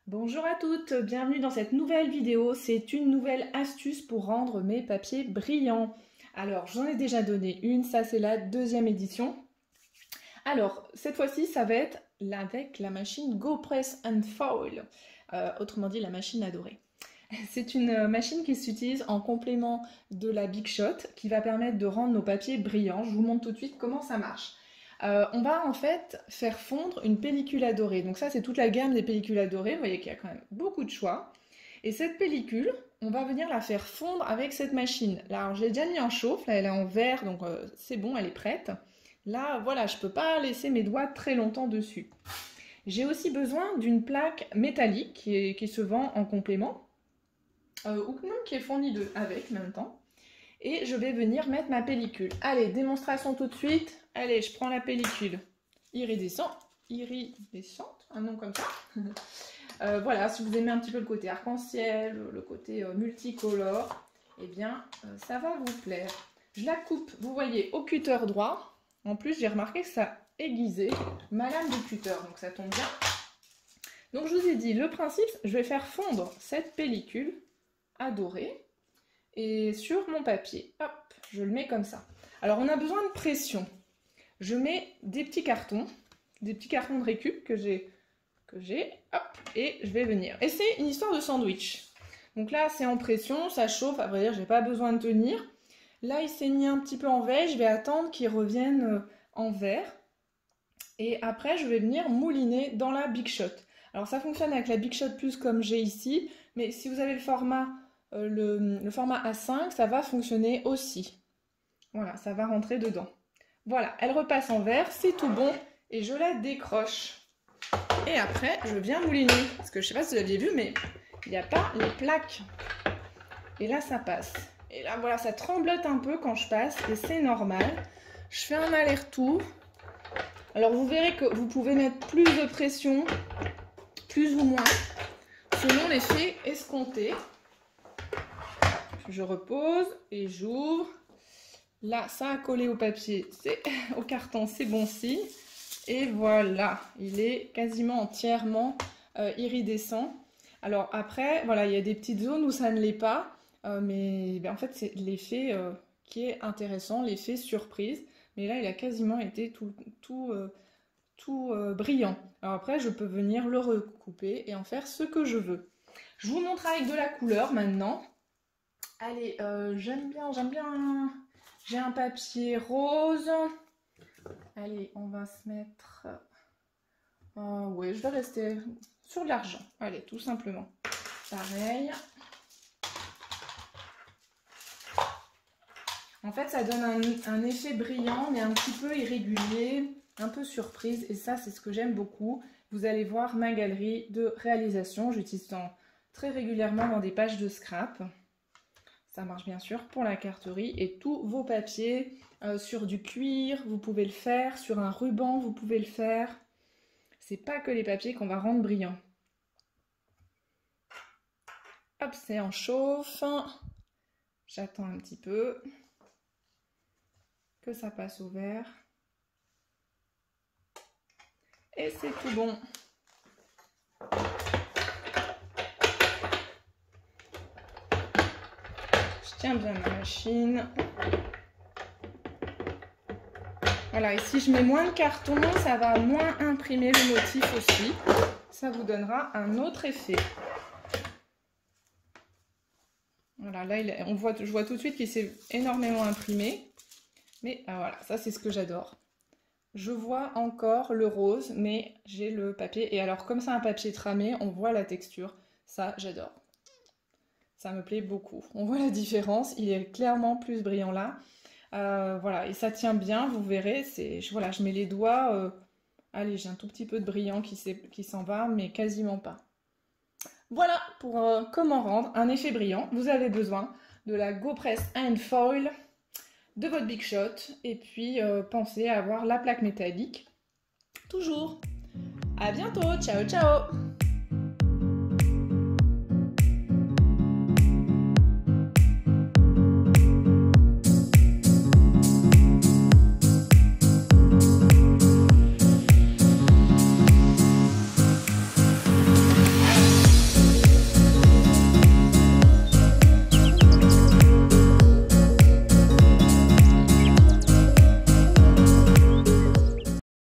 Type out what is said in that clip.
Bonjour à toutes, bienvenue dans cette nouvelle vidéo. C'est une nouvelle astuce pour rendre mes papiers brillants. Alors, j'en ai déjà donné une, ça c'est la deuxième édition. Alors, cette fois-ci, ça va être avec la machine GoPress and Foil, autrement dit la machine adorée. C'est une machine qui s'utilise en complément de la Big Shot qui va permettre de rendre nos papiers brillants. Je vous montre tout de suite comment ça marche. On va en fait faire fondre une pellicule adorée. Donc ça, c'est toute la gamme des pellicules adorées. Vous voyez qu'il y a quand même beaucoup de choix. Et cette pellicule, on va venir la faire fondre avec cette machine. Là, alors, j'ai déjà mis en chauffe. Là, elle est en verre, donc c'est bon, elle est prête. Là, voilà, je ne peux pas laisser mes doigts très longtemps dessus. J'ai aussi besoin d'une plaque métallique qui se vend en complément. Ou même qui est fournie avec en même temps. Et je vais venir mettre ma pellicule. Allez, démonstration tout de suite. Allez, je prends la pellicule iridescente, un nom comme ça. Voilà, si vous aimez un petit peu le côté arc-en-ciel, le côté multicolore, eh bien, ça va vous plaire. Je la coupe, vous voyez, au cutter droit. En plus, j'ai remarqué que ça aiguisait ma lame de cutter, donc ça tombe bien. Donc, je vous ai dit, le principe, je vais faire fondre cette pellicule adorée et sur mon papier. Hop, je le mets comme ça. Alors, on a besoin de pression. Je mets des petits cartons de récup que j'ai, hop, et je vais venir. Et c'est une histoire de sandwich. Donc là, c'est en pression, ça chauffe, à vrai dire, j'ai pas besoin de tenir. Là, il s'est mis un petit peu en veille, je vais attendre qu'il revienne en vert. Et après, je vais venir mouliner dans la Big Shot. Alors, ça fonctionne avec la Big Shot Plus comme j'ai ici, mais si vous avez le format A5, ça va fonctionner aussi. Voilà, ça va rentrer dedans. Voilà, elle repasse en vert, c'est tout bon, et je la décroche. Et après, je viens mouliner, parce que je ne sais pas si vous aviez vu, mais il n'y a pas les plaques. Et là, ça passe. Et là, voilà, ça tremblote un peu quand je passe, et c'est normal. Je fais un aller-retour. Alors, vous verrez que vous pouvez mettre plus de pression, plus ou moins, selon l'effet escompté. Je repose et j'ouvre. Là, ça a collé au papier, au carton, c'est bon signe. Et voilà, il est quasiment entièrement iridescent. Alors après, voilà, il y a des petites zones où ça ne l'est pas, mais en fait, c'est l'effet qui est intéressant, l'effet surprise. Mais là, il a quasiment été tout brillant. Alors après, je peux venir le recouper et en faire ce que je veux. Je vous montre avec de la couleur maintenant. Allez, j'aime bien. J'ai un papier rose. Allez, on va se mettre... ouais, je vais rester sur de l'argent. Allez, tout simplement. Pareil. En fait, ça donne un effet brillant, mais un petit peu irrégulier, un peu surprise. Et ça, c'est ce que j'aime beaucoup. Vous allez voir ma galerie de réalisation. J'utilise très régulièrement dans des pages de scrap. Ça marche bien sûr pour la carterie et tous vos papiers sur du cuir, vous pouvez le faire, sur un ruban, vous pouvez le faire. C'est pas que les papiers qu'on va rendre brillants. Hop, c'est en chauffe. J'attends un petit peu que ça passe au vert. Et c'est tout bon. Tiens bien ma machine. Voilà, et si je mets moins de carton, ça va moins imprimer le motif aussi. Ça vous donnera un autre effet. Voilà, là je vois tout de suite qu'il s'est énormément imprimé. Mais voilà, ça c'est ce que j'adore. Je vois encore le rose, mais j'ai le papier. Et alors comme c'est un papier tramé, on voit la texture. Ça, j'adore. Ça me plaît beaucoup. On voit la différence, il est clairement plus brillant là. Voilà, et ça tient bien, vous verrez. Voilà, je mets les doigts. Allez, j'ai un tout petit peu de brillant qui s'en va, mais quasiment pas. Voilà pour comment rendre un effet brillant. Vous avez besoin de la GoPress and Foil, de votre Big Shot, et puis pensez à avoir la plaque métallique. Toujours. À bientôt, ciao ciao.